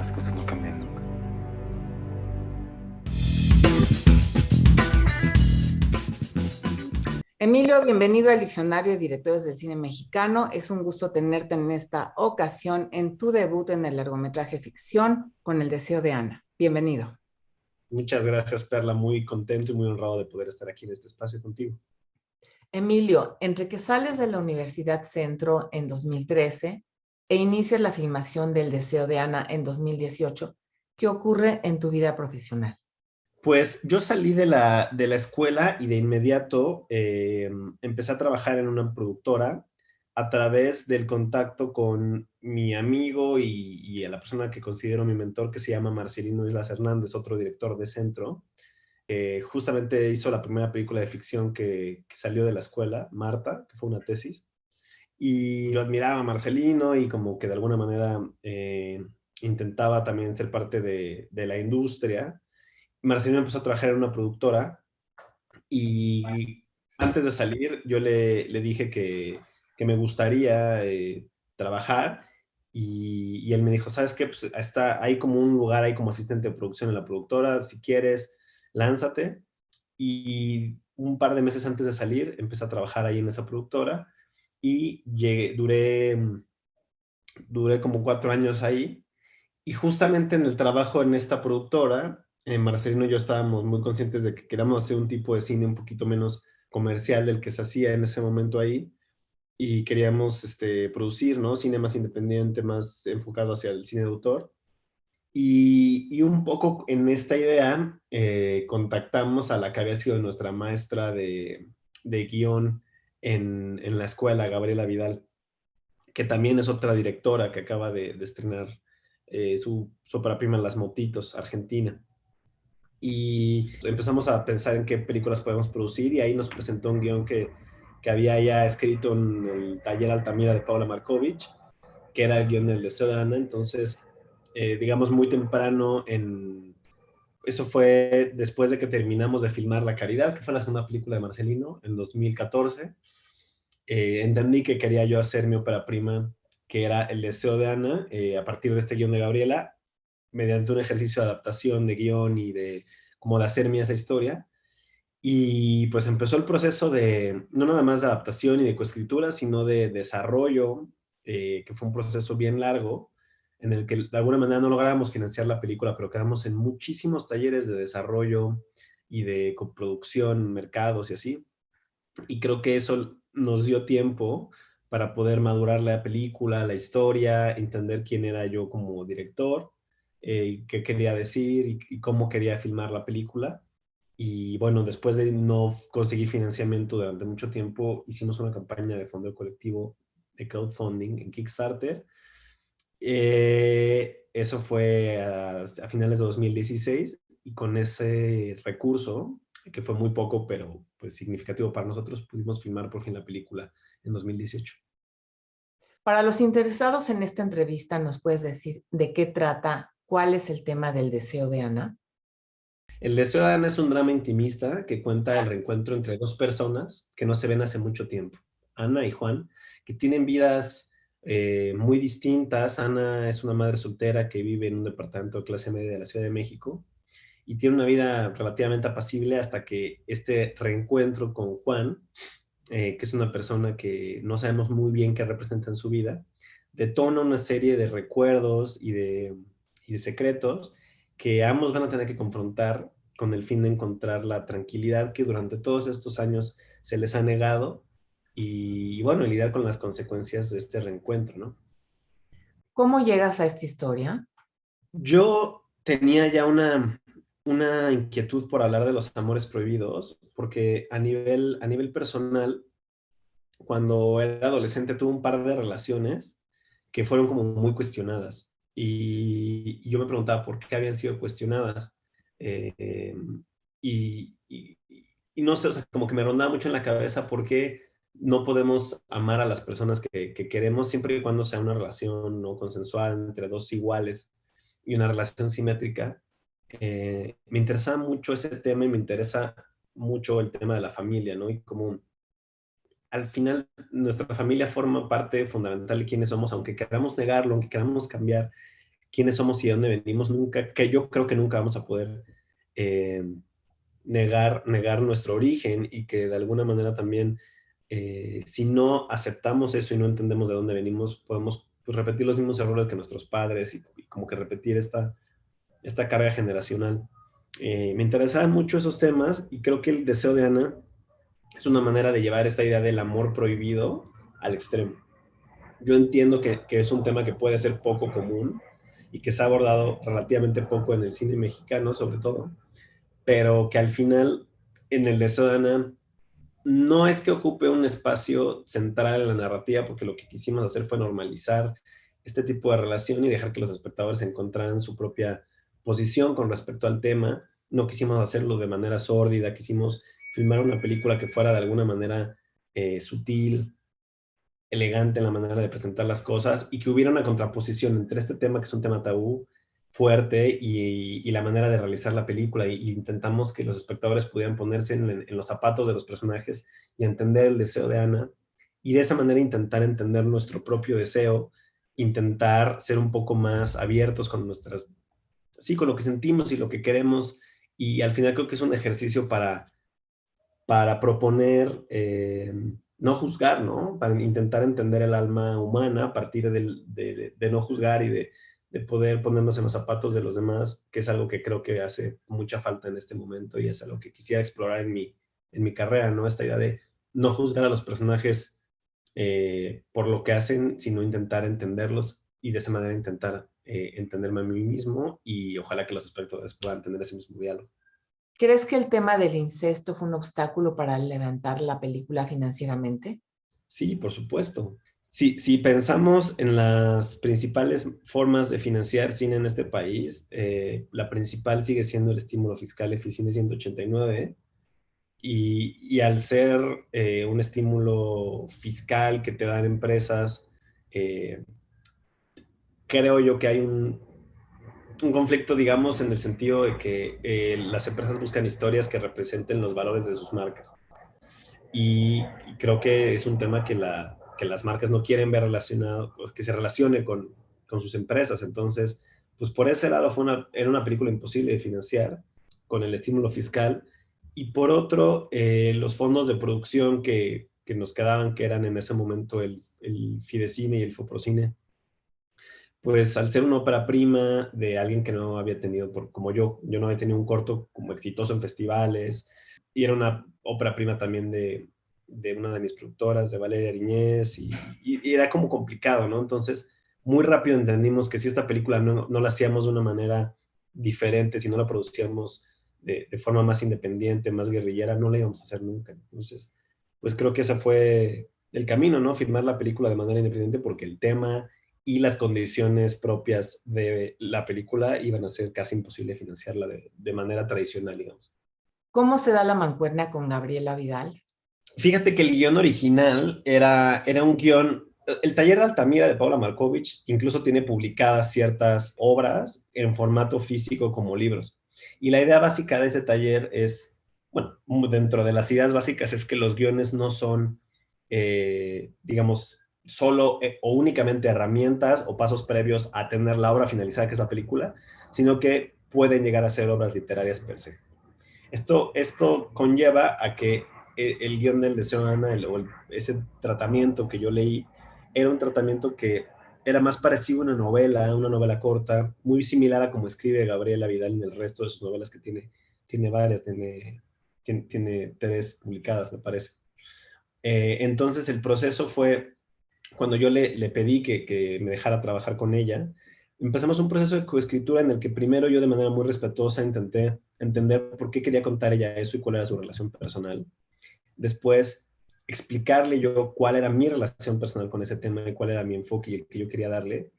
Las cosas no cambian nunca. Emilio, bienvenido al Diccionario de Directores del Cine Mexicano. Es un gusto tenerte en esta ocasión en tu debut en el largometraje ficción con El deseo de Ana. Bienvenido. Muchas gracias, Perla. Muy contento y muy honrado de poder estar aquí en este espacio contigo. Emilio, entre que sales de la Universidad Centro en 2013 e inicias la filmación del deseo de Ana en 2018, ¿qué ocurre en tu vida profesional? Pues yo salí de la escuela y de inmediato empecé a trabajar en una productora a través del contacto con mi amigo y a la persona que considero mi mentor, que se llama Marcelino Islas Hernández, otro director de Centro. Justamente hizo la primera película de ficción que salió de la escuela, Marta, que fue una tesis. Y yo admiraba a Marcelino y como que de alguna manera intentaba también ser parte de la industria. Marcelino empezó a trabajar en una productora y antes de salir yo le dije que me gustaría trabajar y él me dijo, ¿sabes qué? Pues hay como un lugar, hay como asistente de producción en la productora, si quieres, lánzate. Y un par de meses antes de salir empecé a trabajar ahí en esa productora y duré como 4 años ahí. Y justamente en el trabajo en esta productora, Marcelino y yo estábamos muy conscientes de que queríamos hacer un tipo de cine un poquito menos comercial del que se hacía en ese momento ahí. Y queríamos producir, ¿no? Cine más independiente, más enfocado hacia el cine de autor. Y un poco en esta idea contactamos a la que había sido nuestra maestra de guión en la escuela, Gabriela Vidal, que también es otra directora que acaba de estrenar su ópera prima Las Motitos, Argentina. Y empezamos a pensar en qué películas podemos producir y ahí nos presentó un guión que había ya escrito en el taller Altamira de Paula Markovich, que era el guión del Deseo de Ana. Entonces, digamos, muy temprano eso fue después de que terminamos de filmar La Caridad, que fue la segunda película de Marcelino, en 2014. Entendí que quería yo hacer mi ópera prima, que era El Deseo de Ana, a partir de este guión de Gabriela, mediante un ejercicio de adaptación de guión y como de hacer mía esa historia. Y pues empezó el proceso no nada más de adaptación y de coescritura, sino de desarrollo, que fue un proceso bien largo, en el que de alguna manera no logramos financiar la película, pero quedamos en muchísimos talleres de desarrollo y de coproducción, mercados y así. Y creo que eso nos dio tiempo para poder madurar la película, la historia, entender quién era yo como director, qué quería decir y cómo quería filmar la película. Y bueno, después de no conseguir financiamiento durante mucho tiempo, hicimos una campaña de fondo colectivo de crowdfunding en Kickstarter. Eso fue a finales de 2016 y con ese recurso, que fue muy poco, pero pues significativo para nosotros, pudimos filmar por fin la película en 2018. Para los interesados en esta entrevista, ¿nos puedes decir de qué trata, cuál es el tema del deseo de Ana? El Deseo de Ana es un drama intimista que cuenta el reencuentro entre dos personas que no se ven hace mucho tiempo, Ana y Juan, que tienen vidas muy distintas. Ana es una madre soltera que vive en un departamento de clase media de la Ciudad de México y tiene una vida relativamente apacible hasta que este reencuentro con Juan, que es una persona que no sabemos muy bien qué representa en su vida, detona una serie de recuerdos y de secretos que ambos van a tener que confrontar con el fin de encontrar la tranquilidad que durante todos estos años se les ha negado y bueno, lidiar con las consecuencias de este reencuentro, ¿no? ¿Cómo llegas a esta historia? Yo tenía ya una inquietud por hablar de los amores prohibidos, porque a nivel personal, cuando era adolescente tuve un par de relaciones que fueron como muy cuestionadas y yo me preguntaba por qué habían sido cuestionadas. Eh, y, y- y no sé, o sea, como que me rondaba mucho en la cabeza por qué no podemos amar a las personas que queremos siempre y cuando sea una relación no consensual entre dos iguales y una relación simétrica. Me interesaba mucho ese tema y me interesa mucho el tema de la familia, ¿no? Y cómo al final nuestra familia forma parte fundamental de quiénes somos, aunque queramos negarlo, aunque queramos cambiar. quiénes somos y de dónde venimos, nunca, que yo creo que nunca vamos a poder eh, negar nuestro origen, y que de alguna manera también, si no aceptamos eso y no entendemos de dónde venimos, podemos, pues, repetir los mismos errores que nuestros padres, y como que repetir esta carga generacional. Me interesaban mucho esos temas, y creo que el deseo de Ana es una manera de llevar esta idea del amor prohibido al extremo. Yo entiendo que es un tema que puede ser poco común y que se ha abordado relativamente poco en el cine mexicano, sobre todo, pero que al final, en el deseo de Ana, no es que ocupe un espacio central en la narrativa, porque lo que quisimos hacer fue normalizar este tipo de relación y dejar que los espectadores encontraran su propia posición con respecto al tema. No quisimos hacerlo de manera sórdida, quisimos filmar una película que fuera de alguna manera sutil, elegante en la manera de presentar las cosas, y que hubiera una contraposición entre este tema, que es un tema tabú, fuerte, y la manera de realizar la película. Y intentamos que los espectadores pudieran ponerse en los zapatos de los personajes y entender el deseo de Ana, y de esa manera intentar entender nuestro propio deseo, intentar ser un poco más abiertos con nuestras, sí, con lo que sentimos y lo que queremos. Y al final creo que es un ejercicio para proponer, no juzgar, ¿no? Para intentar entender el alma humana a partir de no juzgar, y de poder ponernos en los zapatos de los demás, que es algo que creo que hace mucha falta en este momento, y es algo que quisiera explorar en mi carrera, ¿no? Esta idea de no juzgar a los personajes por lo que hacen, sino intentar entenderlos, y de esa manera intentar entenderme a mí mismo, y ojalá que los espectadores puedan tener ese mismo diálogo. ¿Crees que el tema del incesto fue un obstáculo para levantar la película financieramente? Sí, por supuesto. Si pensamos en las principales formas de financiar cine en este país, la principal sigue siendo el estímulo fiscal Eficine 189, y al ser un estímulo fiscal que te dan empresas, eh, creo yo que hay un conflicto, digamos, en el sentido de que las empresas buscan historias que representen los valores de sus marcas. Y creo que es un tema que las marcas no quieren ver relacionado, que se relacione con sus empresas. Entonces, pues por ese lado era una película imposible de financiar con el estímulo fiscal. Y por otro, los fondos de producción que nos quedaban, que eran en ese momento el Fidecine y el Foprocine, pues al ser una ópera prima de alguien que no había tenido, como yo no había tenido un corto como exitoso en festivales, y era una ópera prima también de una de mis productoras, de Valeria Ariñez, y era como complicado, ¿no? Entonces, muy rápido entendimos que si esta película no la hacíamos de una manera diferente, si no la producíamos de forma más independiente, más guerrillera, no la íbamos a hacer nunca. Entonces, pues creo que ese fue el camino, ¿no? Filmar la película de manera independiente, porque el tema y las condiciones propias de la película iban a ser casi imposible financiarla de manera tradicional, digamos. ¿Cómo se da la mancuerna con Gabriela Vidal? Fíjate que el guión original era un guión. El taller de Altamira de Paula Markovich incluso tiene publicadas ciertas obras en formato físico como libros. Y la idea básica de ese taller es, bueno, dentro de las ideas básicas, es que los guiones no son, digamos, solo o únicamente herramientas o pasos previos a tener la obra finalizada, que es la película, sino que pueden llegar a ser obras literarias per se. Esto conlleva a que el guión del deseo de Ana, ese tratamiento que yo leí, era un tratamiento que era más parecido a una novela corta, muy similar a como escribe Gabriela Vidal en el resto de sus novelas, que tiene varias, tiene 3 publicadas, me parece. Entonces el proceso fue, cuando yo le pedí que me dejara trabajar con ella, empezamos un proceso de coescritura en el que primero yo, de manera muy respetuosa, intenté entender por qué quería contar ella eso y cuál era su relación personal. Después, explicarle yo cuál era mi relación personal con ese tema y cuál era mi enfoque y el que yo quería darle.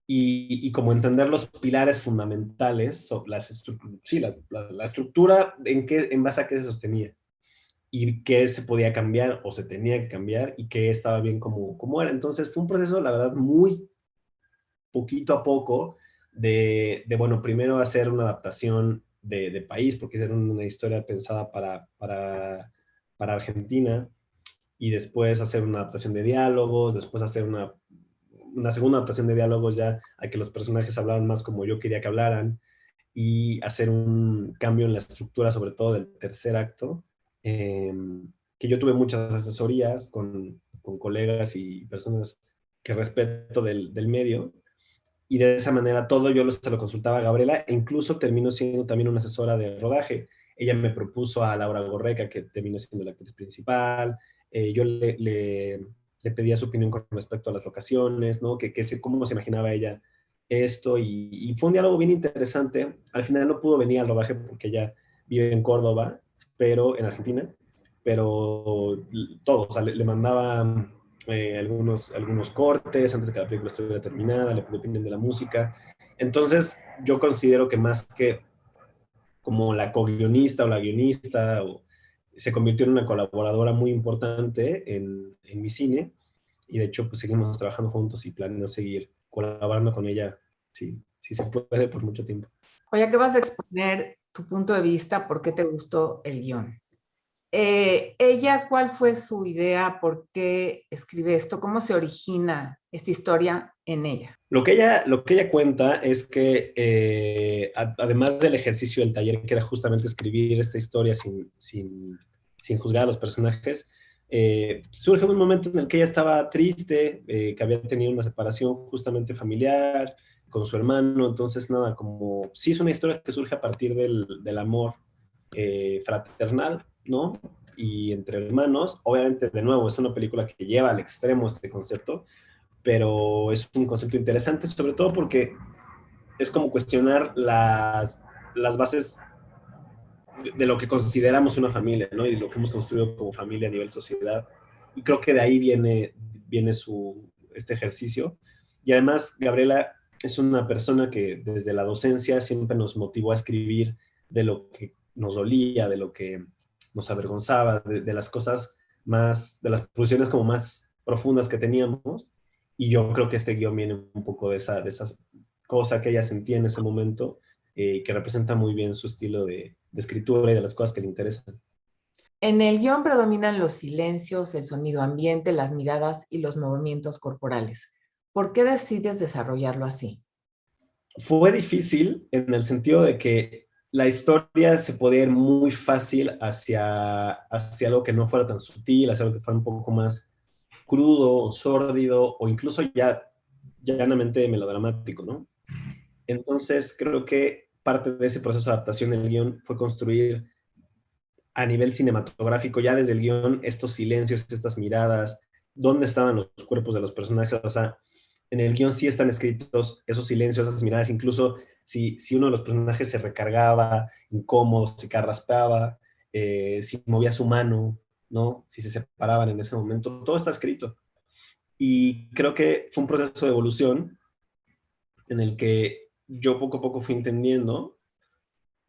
Y como entender los pilares fundamentales, sí, la estructura en base a qué se sostenía, y qué se podía cambiar o se tenía que cambiar, y qué estaba bien como era. Entonces fue un proceso, la verdad, muy poquito a poco bueno, primero hacer una adaptación de país, porque era una historia pensada para Argentina, y después hacer una adaptación de diálogos, después hacer una segunda adaptación de diálogos ya a que los personajes hablaran más como yo quería que hablaran y hacer un cambio en la estructura, sobre todo del tercer acto, eh, que yo tuve muchas asesorías con colegas y personas que respeto del medio, y de esa manera todo yo se lo consultaba a Gabriela, e incluso terminó siendo también una asesora de rodaje. Ella me propuso a Laura Gorreca, que terminó siendo la actriz principal. Yo le pedía su opinión con respecto a las locaciones, ¿no? Cómo se imaginaba ella esto, y fue un diálogo bien interesante. Al final no pudo venir al rodaje porque ella vive en Córdoba, pero en Argentina, pero todo, o sea, le mandaba algunos cortes antes de que la película estuviera terminada, le pedí opinión de la música. Entonces, yo considero que más que como la co-guionista o la guionista, se convirtió en una colaboradora muy importante en mi cine, y de hecho, pues seguimos trabajando juntos y planeo seguir colaborando con ella, si se puede, por mucho tiempo. Oye, ¿qué vas a exponer tu punto de vista? ¿Por qué te gustó el guión? Ella, ¿cuál fue su idea? ¿Por qué escribe esto? ¿Cómo se origina esta historia en ella? Lo que ella cuenta es que, además del ejercicio del taller, que era justamente escribir esta historia sin juzgar a los personajes, surge un momento en el que ella estaba triste, que había tenido una separación justamente familiar con su hermano. Entonces, nada, como sí es una historia que surge a partir del amor fraternal, ¿no? Y entre hermanos. Obviamente, de nuevo, es una película que lleva al extremo este concepto, pero es un concepto interesante, sobre todo porque es como cuestionar las bases de lo que consideramos una familia, ¿no? Y lo que hemos construido como familia a nivel sociedad. Y creo que de ahí viene este ejercicio. Y además, Gabriela es una persona que desde la docencia siempre nos motivó a escribir de lo que nos dolía, de lo que nos avergonzaba, de las cosas más, de las pulsiones como más profundas que teníamos. Y yo creo que este guión viene un poco de esa cosa que ella sentía en ese momento, que representa muy bien su estilo de escritura y de las cosas que le interesan. En el guión predominan los silencios, el sonido ambiente, las miradas y los movimientos corporales. ¿Por qué decides desarrollarlo así? Fue difícil en el sentido de que la historia se podía ir muy fácil hacia algo que no fuera tan sutil, hacia algo que fuera un poco más crudo o sórdido, o incluso ya llanamente melodramático, ¿no? Entonces creo que parte de ese proceso de adaptación del guión fue construir a nivel cinematográfico, ya desde el guión, estos silencios, estas miradas, dónde estaban los cuerpos de los personajes. O sea, en el guión sí están escritos esos silencios, esas miradas, incluso si uno de los personajes se recargaba, incómodo, si carraspaba, si movía su mano, ¿no? Si se separaban en ese momento, todo está escrito. Y creo que fue un proceso de evolución en el que yo poco a poco fui entendiendo,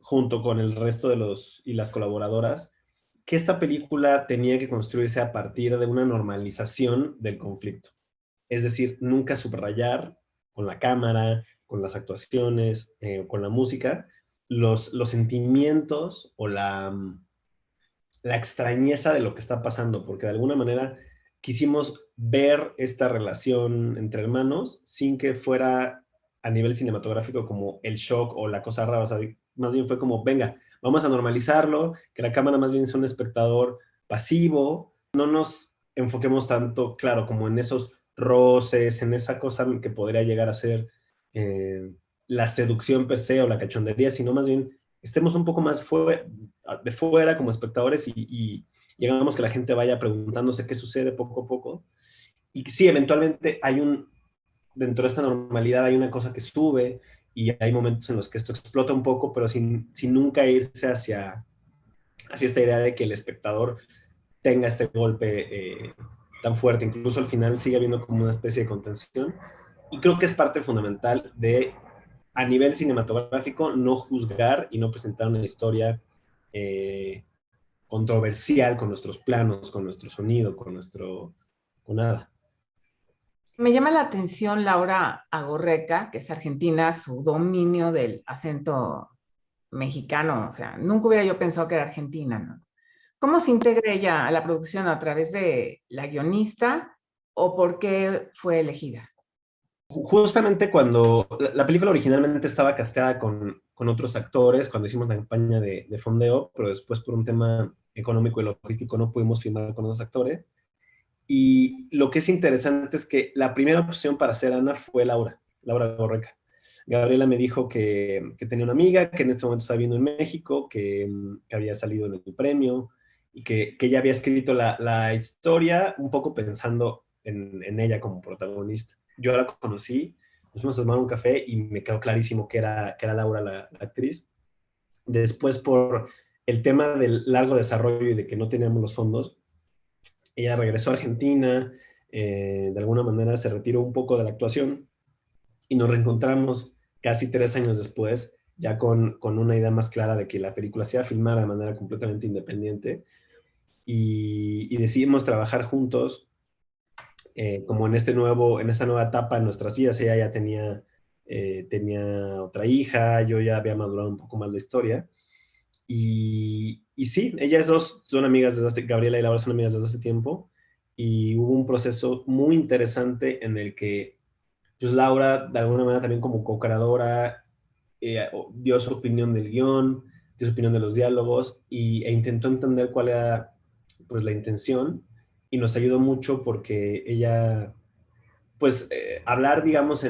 junto con el resto de las colaboradoras, que esta película tenía que construirse a partir de una normalización del conflicto. Es decir, nunca subrayar con la cámara, con las actuaciones, con la música, los sentimientos o la extrañeza de lo que está pasando, porque de alguna manera quisimos ver esta relación entre hermanos sin que fuera a nivel cinematográfico como el shock o la cosa rara. O sea, más bien fue como, venga, vamos a normalizarlo, que la cámara más bien sea un espectador pasivo, no nos enfoquemos tanto, claro, como en esos roces, en esa cosa que podría llegar a ser la seducción per se o la cachondería, sino más bien estemos un poco más de fuera como espectadores, y hagamos que la gente vaya preguntándose qué sucede poco a poco. Y que sí, eventualmente dentro de esta normalidad hay una cosa que sube, y hay momentos en los que esto explota un poco, pero sin nunca irse hacia esta idea de que el espectador tenga este golpe tan fuerte. Incluso al final sigue habiendo como una especie de contención. Y creo que es parte fundamental de, a nivel cinematográfico, no juzgar y no presentar una historia controversial con nuestros planos, con nuestro sonido, con nada. Me llama la atención Laura Agorreca, que es argentina, su dominio del acento mexicano. O sea, nunca hubiera yo pensado que era argentina, ¿no? ¿Cómo se integra ella a la producción? ¿A través de la guionista o por qué fue elegida? Justamente cuando la película originalmente estaba casteada con otros actores, cuando hicimos la campaña de fondeo, pero después por un tema económico y logístico no pudimos filmar con esos actores. Y lo que es interesante es que la primera opción para ser Ana fue Laura Gorreca. Gabriela me dijo que tenía una amiga que en este momento estaba viviendo en México, que había salido en el premio y que ella había escrito la historia un poco pensando en ella como protagonista. Yo la conocí, nos fuimos a tomar un café y me quedó clarísimo que era Laura la actriz. Después, por el tema del largo desarrollo y de que no teníamos los fondos, ella regresó a Argentina, de alguna manera se retiró un poco de la actuación y nos reencontramos casi 3 años después, ya con una idea más clara de que la película se iba a filmar de manera completamente independiente y decidimos trabajar juntos como en esta nueva etapa en nuestras vidas. Ella ya tenía otra hija, yo ya había madurado un poco más la historia. Y sí, ellas dos son amigas desde Gabriela y Laura son amigas desde hace tiempo, y hubo un proceso muy interesante en el que pues Laura, de alguna manera también como co-creadora, dio su opinión del guión, dio su opinión de los diálogos e intentó entender cuál era pues la intención, y nos ayudó mucho porque ella, pues hablar digamos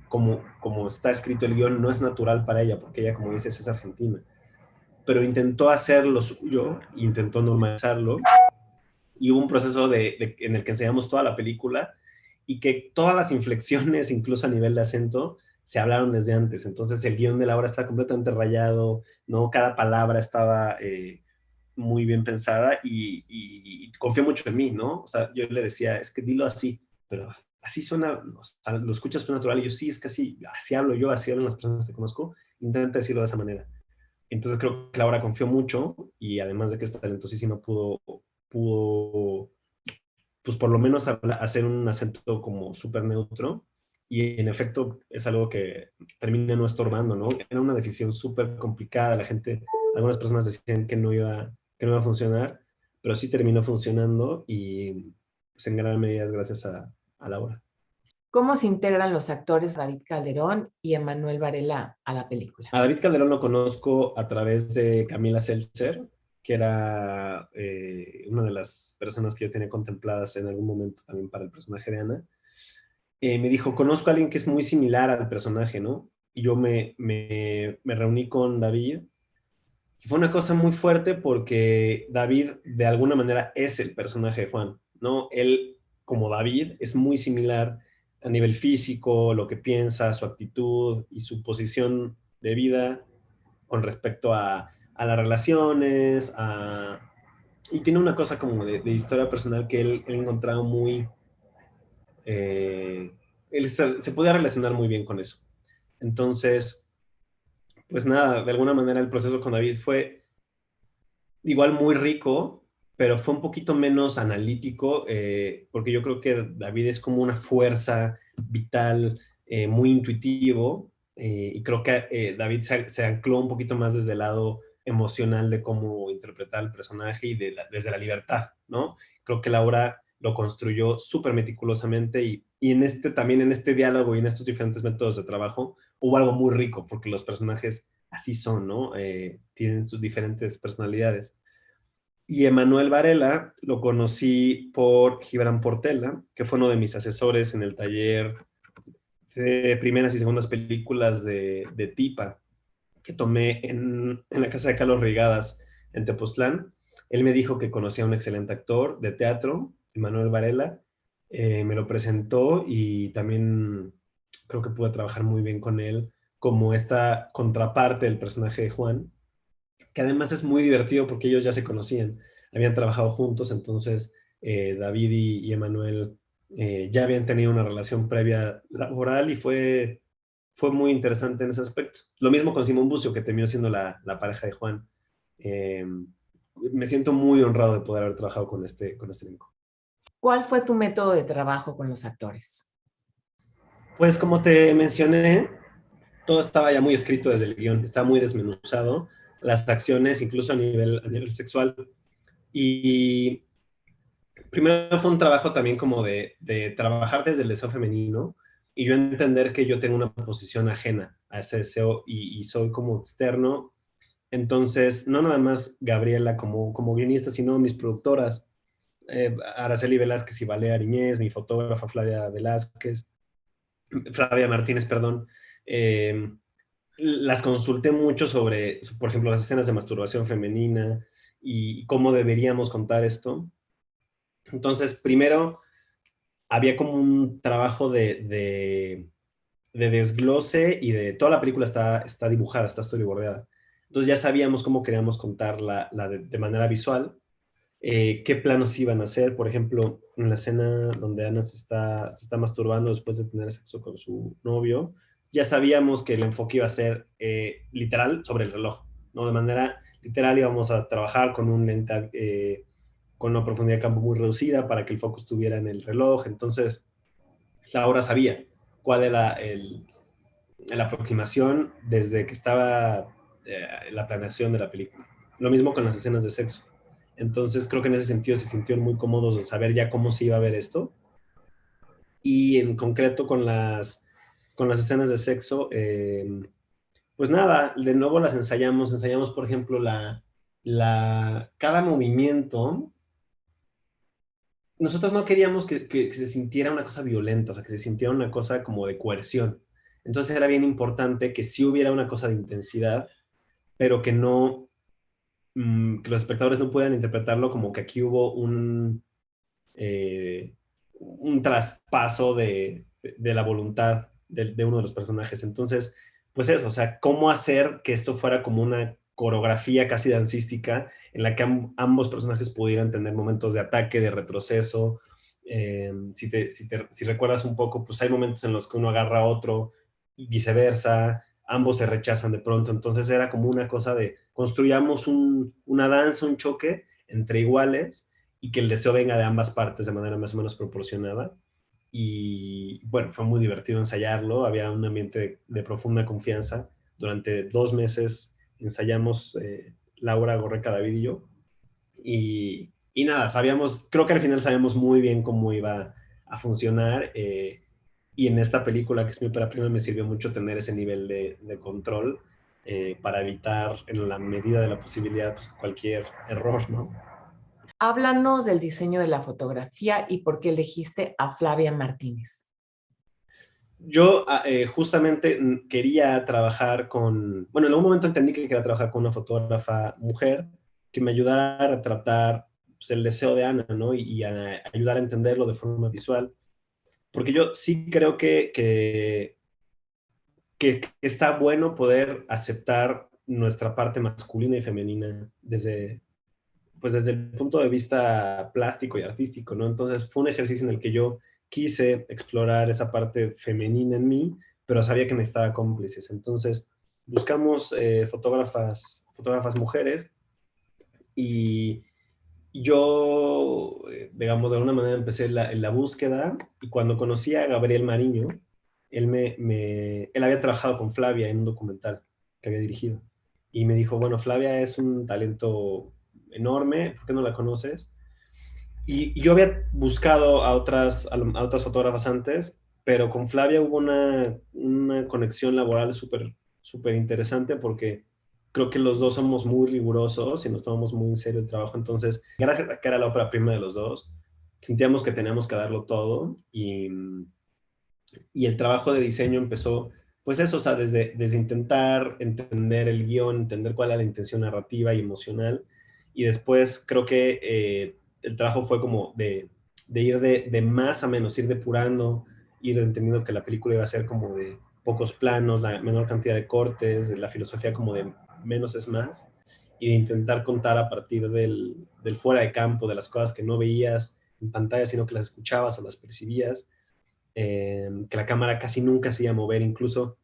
como está escrito el guión no es natural para ella, porque ella, como dices, es argentina, pero intentó hacer lo suyo, intentó normalizarlo, y hubo un proceso en el que enseñamos toda la película y que todas las inflexiones, incluso a nivel de acento, se hablaron desde antes. Entonces el guión de la obra está completamente rayado, ¿no? Cada palabra estaba muy bien pensada y confió mucho en mí, ¿no? O sea, yo le decía, es que dilo así, pero así suena, o sea, lo escuchas tú natural, y yo sí, es que así hablo yo, así hablan las personas que conozco, intenta decirlo de esa manera. Entonces creo que Laura confió mucho, y además de que es talentosísima, pudo pues por lo menos hacer un acento como súper neutro. Y en efecto es algo que termina no estorbando, ¿no? Era una decisión súper complicada. Algunas personas decían que no iba a funcionar, pero sí terminó funcionando, y pues en gran medida es gracias a Laura. ¿Cómo se integran los actores David Calderón y Emanuel Varela a la película? A David Calderón lo conozco a través de Camila Seltzer, que era una de las personas que yo tenía contempladas en algún momento también para el personaje de Ana. Me dijo, conozco a alguien que es muy similar al personaje, ¿no? Y yo me reuní con David, y fue una cosa muy fuerte porque David de alguna manera es el personaje de Juan, ¿no? Él, como David, es muy similar a nivel físico, lo que piensa, su actitud y su posición de vida con respecto a las relaciones, y tiene una cosa como de historia personal que él encontraba muy, eh, él se podía relacionar muy bien con eso. Entonces, pues nada, de alguna manera el proceso con David fue igual muy rico, pero fue un poquito menos analítico, porque yo creo que David es como una fuerza vital, muy intuitivo, y creo que David se ancló un poquito más desde el lado emocional de cómo interpretar el personaje y desde la libertad, ¿no? Creo que Laura lo construyó súper meticulosamente, y también en este diálogo y en estos diferentes métodos de trabajo hubo algo muy rico, porque los personajes así son, ¿no? Tienen sus diferentes personalidades. Y Emanuel Varela lo conocí por Gibran Portela, que fue uno de mis asesores en el taller de primeras y segundas películas de Tipa, que tomé en la casa de Carlos Rigadas, en Tepoztlán. Él me dijo que conocía a un excelente actor de teatro, Emanuel Varela. Me lo presentó, y también creo que pude trabajar muy bien con él como esta contraparte del personaje de Juan, que además es muy divertido porque ellos ya se conocían, habían trabajado juntos. Entonces David y Emanuel ya habían tenido una relación previa laboral, y fue muy interesante en ese aspecto. Lo mismo con Simón Bucio, que terminó siendo la pareja de Juan. Eh, Me siento muy honrado de poder haber trabajado con este elenco. ¿Cuál fue tu método de trabajo con los actores? Pues como te mencioné, todo estaba ya muy escrito desde el guión, estaba muy desmenuzado, las acciones, incluso a nivel sexual. Y primero fue un trabajo también como de trabajar desde el deseo femenino, y yo entender que yo tengo una posición ajena a ese deseo y soy como externo. Entonces, no nada más Gabriela como guionista, sino mis productoras, Araceli Velázquez y Valea Ariñez, mi fotógrafa Flavia Martínez, perdón, eh, las consulté mucho sobre, por ejemplo, las escenas de masturbación femenina y cómo deberíamos contar esto. Entonces, primero, había como un trabajo de desglose y de toda la película está dibujada, está storyboardada. Entonces ya sabíamos cómo queríamos contar de manera visual, qué planos iban a hacer. Por ejemplo, en la escena donde Ana se está masturbando después de tener sexo con su novio, ya sabíamos que el enfoque iba a ser literal sobre el reloj, ¿no? De manera literal íbamos a trabajar con un lente, con una profundidad de campo muy reducida para que el foco estuviera en el reloj. Entonces, Laura sabía cuál era la aproximación desde que estaba la planeación de la película. Lo mismo con las escenas de sexo. Entonces creo que en ese sentido se sintieron muy cómodos de saber ya cómo se iba a ver esto. Y en concreto con las escenas de sexo, pues nada, de nuevo las ensayamos por ejemplo cada movimiento. Nosotros no queríamos que se sintiera una cosa violenta, o sea, que se sintiera una cosa como de coerción. Entonces era bien importante que sí hubiera una cosa de intensidad, pero que no, que los espectadores no puedan interpretarlo como que aquí hubo un traspaso de la voluntad de uno de los personajes. Entonces, pues eso, o sea, cómo hacer que esto fuera como una coreografía casi dancística en la que ambos personajes pudieran tener momentos de ataque, de retroceso. Si recuerdas un poco, pues hay momentos en los que uno agarra a otro y viceversa, ambos se rechazan de pronto. Entonces era como una cosa de construyamos una danza, un choque entre iguales y que el deseo venga de ambas partes de manera más o menos proporcionada. Y bueno, fue muy divertido ensayarlo, había un ambiente de profunda confianza. Durante 2 meses ensayamos Laura, Gorreca, David y yo. Y nada, creo que al final sabíamos muy bien cómo iba a funcionar. Y en esta película, que es mi ópera prima, me sirvió mucho tener ese nivel de control para evitar, en la medida de la posibilidad, pues, cualquier error, ¿no? Háblanos del diseño de la fotografía y por qué elegiste a Flavia Martínez. Yo justamente quería trabajar bueno, en algún momento entendí que quería trabajar con una fotógrafa mujer que me ayudara a retratar, pues, el deseo de Ana, ¿no? Y a ayudar a entenderlo de forma visual. Porque yo sí creo que está bueno poder aceptar nuestra parte masculina y femenina pues desde el punto de vista plástico y artístico, ¿no? Entonces fue un ejercicio en el que yo quise explorar esa parte femenina en mí, pero sabía que necesitaba cómplices. Entonces buscamos fotógrafas mujeres y yo, digamos, de alguna manera empecé en la búsqueda y cuando conocí a Gabriel Mariño, él había trabajado con Flavia en un documental que había dirigido y me dijo, bueno, Flavia es un talento enorme, ¿por qué no la conoces? Y yo había buscado a otras fotógrafas antes, pero con Flavia hubo una conexión laboral súper interesante porque creo que los dos somos muy rigurosos y nos tomamos muy en serio el trabajo. Entonces, gracias a que era la ópera prima de los dos, sentíamos que teníamos que darlo todo y el trabajo de diseño empezó, pues eso, o sea, desde intentar entender el guión, entender cuál era la intención narrativa y emocional, y después creo que el trabajo fue como de ir de más a menos, ir depurando, ir entendiendo que la película iba a ser como de pocos planos, la menor cantidad de cortes, de la filosofía como de menos es más, y de intentar contar a partir del fuera de campo, de las cosas que no veías en pantalla, sino que las escuchabas o las percibías, que la cámara casi nunca se iba a mover, incluso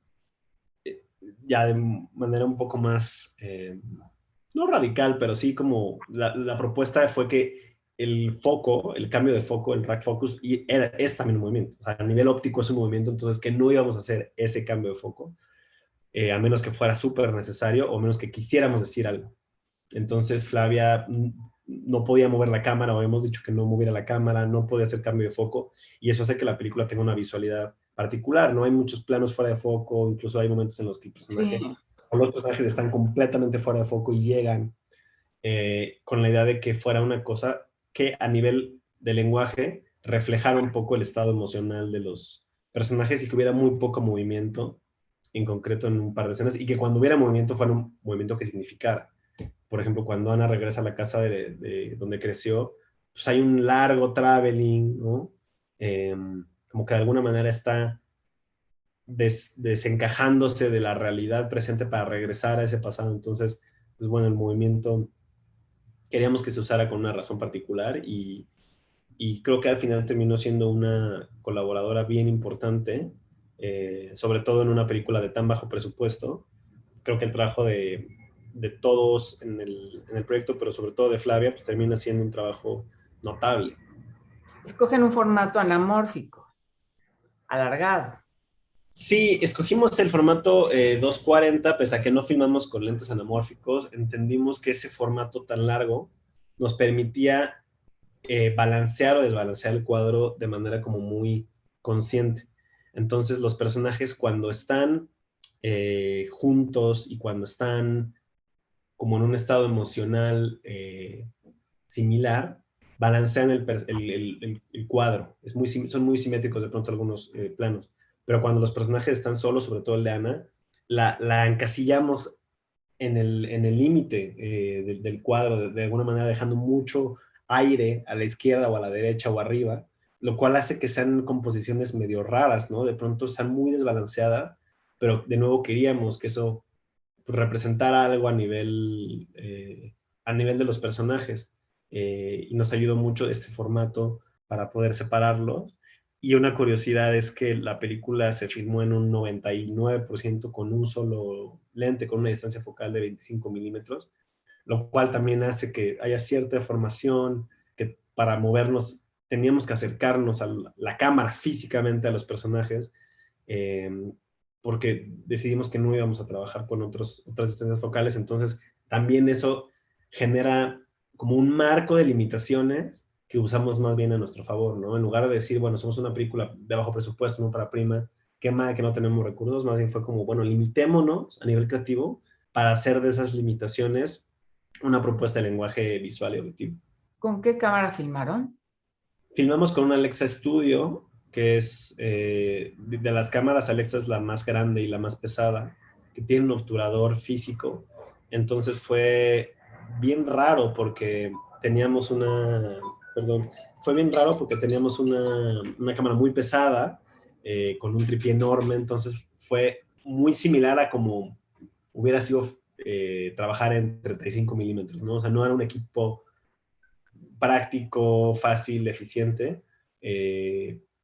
ya de manera un poco más, no radical, pero sí como la propuesta fue que el cambio de foco, el rack focus, es también un movimiento. O sea, a nivel óptico es un movimiento, entonces que no íbamos a hacer ese cambio de foco, a menos que fuera súper necesario o a menos que quisiéramos decir algo. Entonces Flavia no podía mover la cámara, o habíamos dicho que no moviera la cámara, no podía hacer cambio de foco, y eso hace que la película tenga una visualidad particular, ¿no? Hay muchos planos fuera de foco, incluso hay momentos en los que el Sí. personaje o los personajes están completamente fuera de foco y llegan con la idea de que fuera una cosa que a nivel de lenguaje reflejara un poco el estado emocional de los personajes y que hubiera muy poco movimiento, en concreto en un par de escenas, y que cuando hubiera movimiento fuera un movimiento que significara. Por ejemplo, cuando Ana regresa a la casa de donde creció, pues hay un largo traveling, ¿no? Como que de alguna manera está desencajándose de la realidad presente para regresar a ese pasado. Entonces, pues bueno, el movimiento queríamos que se usara con una razón particular y creo que al final terminó siendo una colaboradora bien importante, sobre todo en una película de tan bajo presupuesto. Creo que el trabajo de todos en el proyecto, pero sobre todo de Flavia, pues termina siendo un trabajo notable. Escogen un formato anamórfico, alargado. Sí, escogimos el formato 240, pese a que no filmamos con lentes anamórficos, entendimos que ese formato tan largo nos permitía balancear o desbalancear el cuadro de manera como muy consciente. Entonces los personajes cuando están juntos y cuando están como en un estado emocional similar, balancean el cuadro. Son muy simétricos de pronto algunos planos. Pero cuando los personajes están solos, sobre todo el de Ana, la encasillamos en el límite del cuadro, de alguna manera dejando mucho aire a la izquierda o a la derecha o arriba, lo cual hace que sean composiciones medio raras, ¿no? De pronto están muy desbalanceadas, pero de nuevo queríamos que eso pues, representara algo a nivel de los personajes. Y nos ayudó mucho este formato para poder separarlos. Y una curiosidad es que la película se filmó en un 99% con un solo lente, con una distancia focal de 25 milímetros, lo cual también hace que haya cierta deformación, que para movernos teníamos que acercarnos a la cámara físicamente a los personajes, eh, porque decidimos que no íbamos a trabajar con otras distancias focales, entonces también eso genera como un marco de limitaciones que usamos más bien a nuestro favor, ¿no? En lugar de decir, bueno, somos una película de bajo presupuesto, no para prima, qué mal que no tenemos recursos, más bien fue como, bueno, limitémonos a nivel creativo para hacer de esas limitaciones una propuesta de lenguaje visual y auditivo. ¿Con qué cámara filmaron? Filmamos con una Alexa Studio, que es de las cámaras, Alexa es la más grande y la más pesada, que tiene un obturador físico. Entonces fue bien raro porque teníamos perdón, fue bien raro porque teníamos una cámara muy pesada, con un tripié enorme, entonces fue muy similar a como hubiera sido trabajar en 35 milímetros, ¿no? O sea, no era un equipo práctico, fácil, eficiente,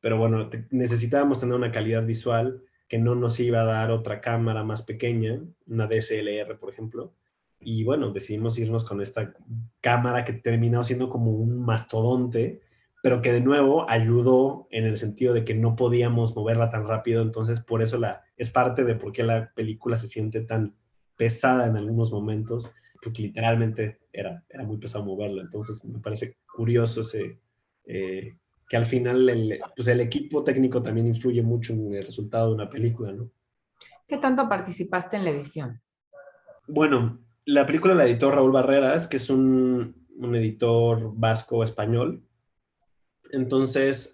pero bueno, necesitábamos tener una calidad visual que no nos iba a dar otra cámara más pequeña, una DSLR, por ejemplo, y bueno, decidimos irnos con esta cámara que terminó siendo como un mastodonte, pero que de nuevo ayudó en el sentido de que no podíamos moverla tan rápido, entonces por eso es parte de por qué la película se siente tan pesada en algunos momentos, porque literalmente era muy pesado moverla. Entonces me parece curioso que al final pues el equipo técnico también influye mucho en el resultado de una película, ¿no? ¿Qué tanto participaste en la edición? Bueno, la película la editó Raúl Barreras, que es un editor vasco-español. Entonces,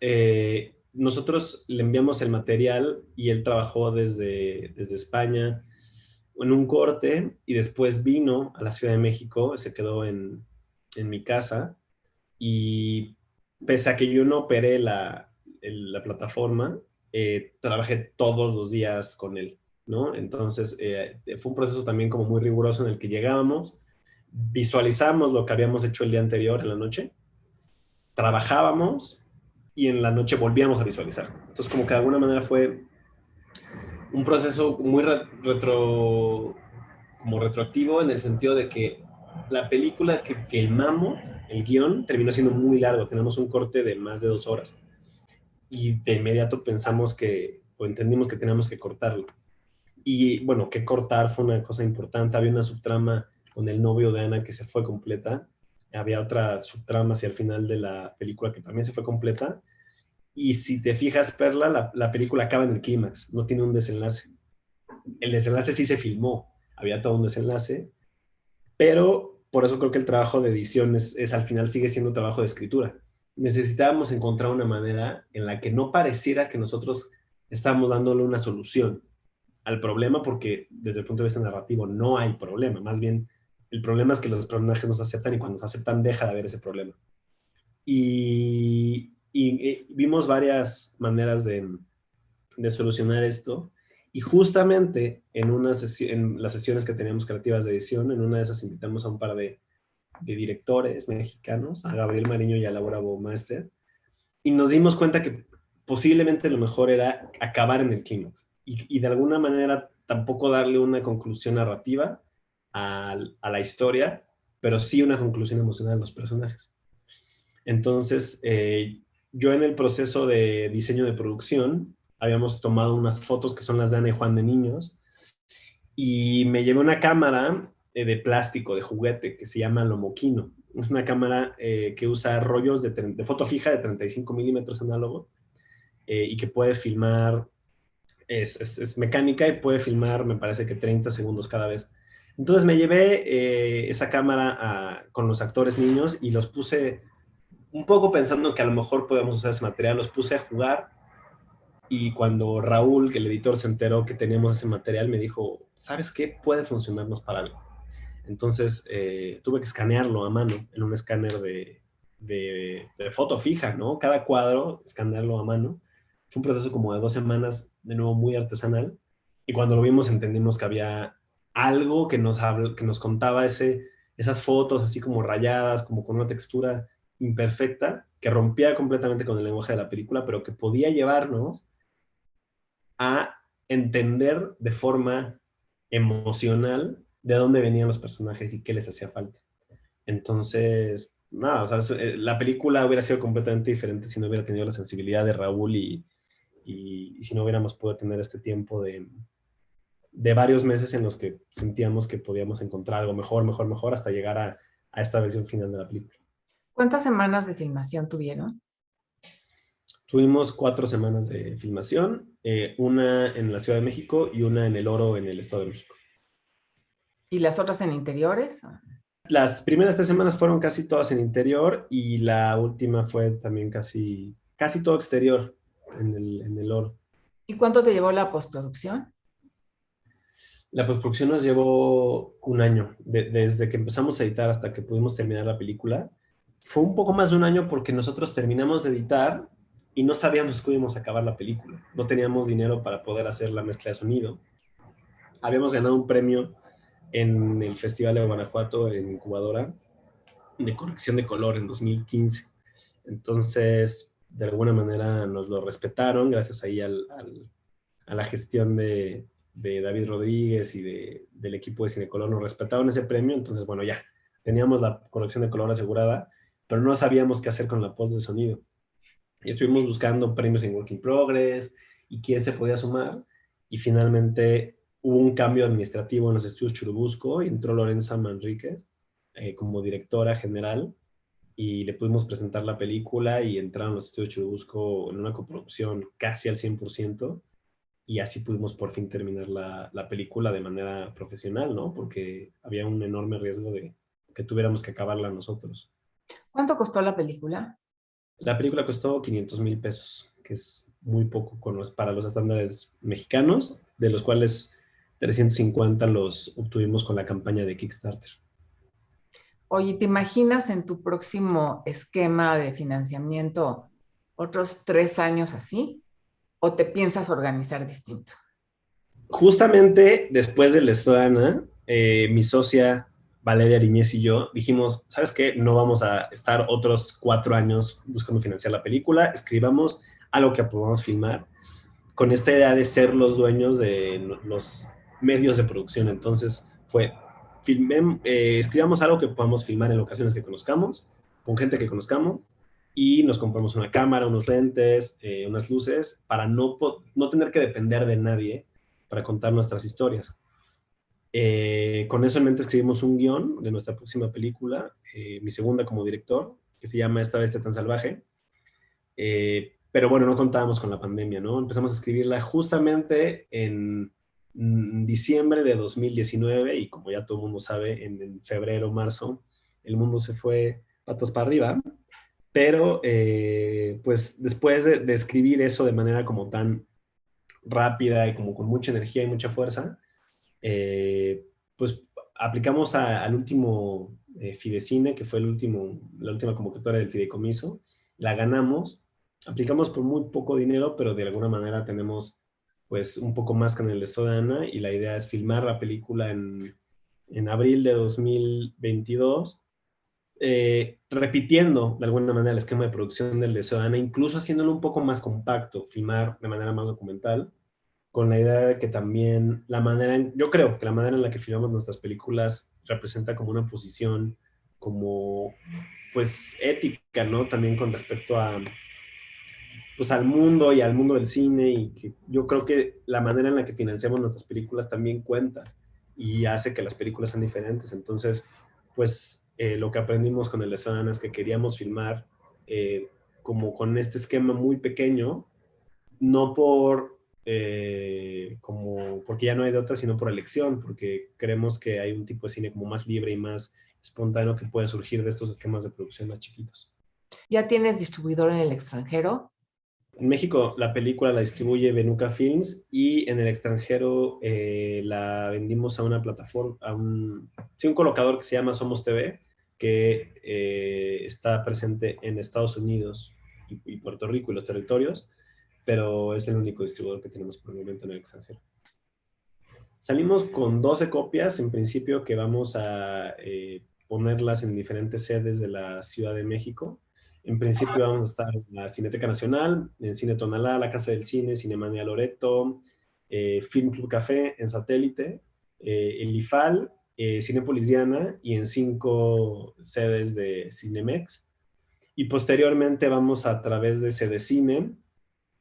nosotros le enviamos el material y él trabajó desde España en un corte y después vino a la Ciudad de México, se quedó en mi casa y pese a que yo no operé la plataforma, trabajé todos los días con él, ¿no? Entonces fue un proceso también como muy riguroso en el que llegábamos, visualizamos lo que habíamos hecho el día anterior en la noche, trabajábamos y en la noche volvíamos a visualizar. Entonces como que de alguna manera fue un proceso muy como retroactivo en el sentido de que la película que filmamos, el guión, terminó siendo muy largo. Tenemos un corte de más de 2 horas. Y de inmediato pensamos o entendimos que teníamos que cortarlo. Y bueno, que cortar fue una cosa importante. Había una subtrama con el novio de Ana que se fue completa. Había otra subtrama hacia el final de la película que también se fue completa. Y si te fijas, Perla, la película acaba en el clímax, no tiene un desenlace. El desenlace sí se filmó, había todo un desenlace, pero por eso creo que el trabajo de edición es al final sigue siendo trabajo de escritura. Necesitábamos encontrar una manera en la que no pareciera que nosotros estábamos dándole una solución al problema, porque desde el punto de vista narrativo no hay problema, más bien el problema es que los personajes nos aceptan y cuando nos aceptan deja de haber ese problema. Y vimos varias maneras de solucionar esto. Y justamente en las sesiones que teníamos creativas de edición, en una de esas invitamos a un par de directores mexicanos, a Gabriel Mariño y a Laura Baumeister, y nos dimos cuenta que posiblemente lo mejor era acabar en el clímax y de alguna manera tampoco darle una conclusión narrativa a la historia, pero sí una conclusión emocional a los personajes. Entonces, yo en el proceso de diseño de producción habíamos tomado unas fotos que son las de Ana y Juan de niños y me llevé una cámara de plástico, de juguete, que se llama Lomoquino. Es una cámara que usa rollos de foto fija de 35 milímetros análogo y que puede filmar, es mecánica y puede filmar, me parece que 30 segundos cada vez. Entonces me llevé esa cámara con los actores niños y los puse un poco pensando que a lo mejor podemos usar ese material, los puse a jugar y cuando Raúl, que el editor, se enteró que teníamos ese material, me dijo, ¿sabes qué? Puede funcionarnos para algo. Entonces tuve que escanearlo a mano en un escáner de foto fija, ¿no? Cada cuadro, escanearlo a mano. Fue un proceso como de 2 semanas, de nuevo muy artesanal. Y cuando lo vimos entendimos que había algo que nos contaba esas fotos así como rayadas, como con una textura imperfecta, que rompía completamente con el lenguaje de la película, pero que podía llevarnos a entender de forma emocional de dónde venían los personajes y qué les hacía falta. Entonces, nada, o sea, la película hubiera sido completamente diferente si no hubiera tenido la sensibilidad de Raúl y si no hubiéramos podido tener este tiempo de varios meses en los que sentíamos que podíamos encontrar algo mejor, mejor, mejor, hasta llegar a esta versión final de la película. ¿Cuántas semanas de filmación tuvieron? Tuvimos 4 semanas de filmación, una en la Ciudad de México y una en El Oro, en el Estado de México. ¿Y las otras en interiores? Las primeras 3 semanas fueron casi todas en interior y la última fue también casi todo exterior en el Oro. ¿Y cuánto te llevó la postproducción? La postproducción nos llevó un año, desde que empezamos a editar hasta que pudimos terminar la película. Fue un poco más de un año porque nosotros terminamos de editar y no sabíamos cómo íbamos a acabar la película. No teníamos dinero para poder hacer la mezcla de sonido. Habíamos ganado un premio en el Festival de Guanajuato en Incubadora de corrección de color en 2015. Entonces, de alguna manera nos lo respetaron gracias ahí a la gestión de David Rodríguez y del equipo de Cinecolor. Nos respetaron ese premio, entonces, bueno, ya, teníamos la corrección de color asegurada, pero no sabíamos qué hacer con la post de sonido. Y estuvimos buscando premios en Work in Progress y quién se podía sumar, y finalmente hubo un cambio administrativo en los estudios Churubusco y entró Lorenza Manríquez como directora general y le pudimos presentar la película y entraron los estudios Churubusco en una coproducción casi al 100% y así pudimos por fin terminar la película de manera profesional, ¿no? Porque había un enorme riesgo de que tuviéramos que acabarla nosotros. ¿Cuánto costó la película? La película costó 500,000 pesos, que es muy poco para los estándares mexicanos, de los cuales 350 los obtuvimos con la campaña de Kickstarter. Oye, ¿te imaginas en tu próximo esquema de financiamiento otros 3 años así? ¿O te piensas organizar distinto? Justamente después del Estudiana, mi socia Valeria Ariñez y yo dijimos, ¿sabes qué? No vamos a estar otros 4 años buscando financiar la película, escribamos algo que podamos filmar con esta idea de ser los dueños de los medios de producción. Entonces escribamos algo que podamos filmar en locaciones que conozcamos, con gente que conozcamos, y nos compramos una cámara, unos lentes, unas luces, para no tener que depender de nadie para contar nuestras historias. Con eso en mente escribimos un guión de nuestra próxima película, mi segunda como director, que se llama Esta bestia tan salvaje. pero bueno, no contábamos con la pandemia, ¿no? Empezamos a escribirla justamente en diciembre de 2019 y como ya todo el mundo sabe, en febrero, marzo, el mundo se fue patas para arriba, pero pues después de escribir eso de manera como tan rápida y como con mucha energía y mucha fuerza, pues aplicamos al último Fidecine, que fue la última convocatoria del fideicomiso, la ganamos, aplicamos por muy poco dinero, pero de alguna manera tenemos pues un poco más que en el de Sodana y la idea es filmar la película en abril de 2022, repitiendo de alguna manera el esquema de producción del de Sodana, incluso haciéndolo un poco más compacto, filmar de manera más documental con la idea de que también yo creo que la manera en la que filmamos nuestras películas representa como una posición como pues ética, ¿no? También con respecto a pues al mundo y al mundo del cine y que yo creo que la manera en la que financiamos nuestras películas también cuenta y hace que las películas sean diferentes. Entonces, pues lo que aprendimos con el de Sodana es que queríamos filmar como con este esquema muy pequeño, no como porque ya no hay de otra, sino por elección, porque creemos que hay un tipo de cine como más libre y más espontáneo que puede surgir de estos esquemas de producción más chiquitos. ¿Ya tienes distribuidor en el extranjero? En México la película la distribuye Benuca Films y en el extranjero la vendimos a una plataforma, sí, un colocador que se llama Somos TV, que está presente en Estados Unidos y Puerto Rico y los territorios, pero es el único distribuidor que tenemos por el momento en el extranjero. Salimos con 12 copias, en principio, que vamos a ponerlas en diferentes sedes de la Ciudad de México. En principio vamos a estar en la Cineteca Nacional, en Cine Tonalá, la Casa del Cine, Cinemanía Loreto, Film Club Café, en Satélite, el IFAL, Cinépolis Diana y en 5 sedes de Cinemex. Y posteriormente vamos a través de Cedecine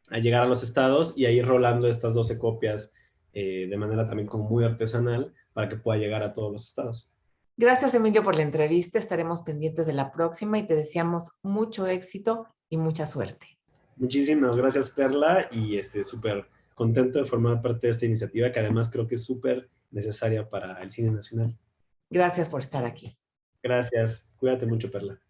a llegar a los estados y a ir rolando estas 12 copias de manera también como muy artesanal para que pueda llegar a todos los estados. Gracias, Emilio, por la entrevista. Estaremos pendientes de la próxima y te deseamos mucho éxito y mucha suerte. Muchísimas gracias, Perla, y súper contento de formar parte de esta iniciativa que además creo que es súper necesaria para el cine nacional. Gracias por estar aquí. Gracias, cuídate mucho, Perla.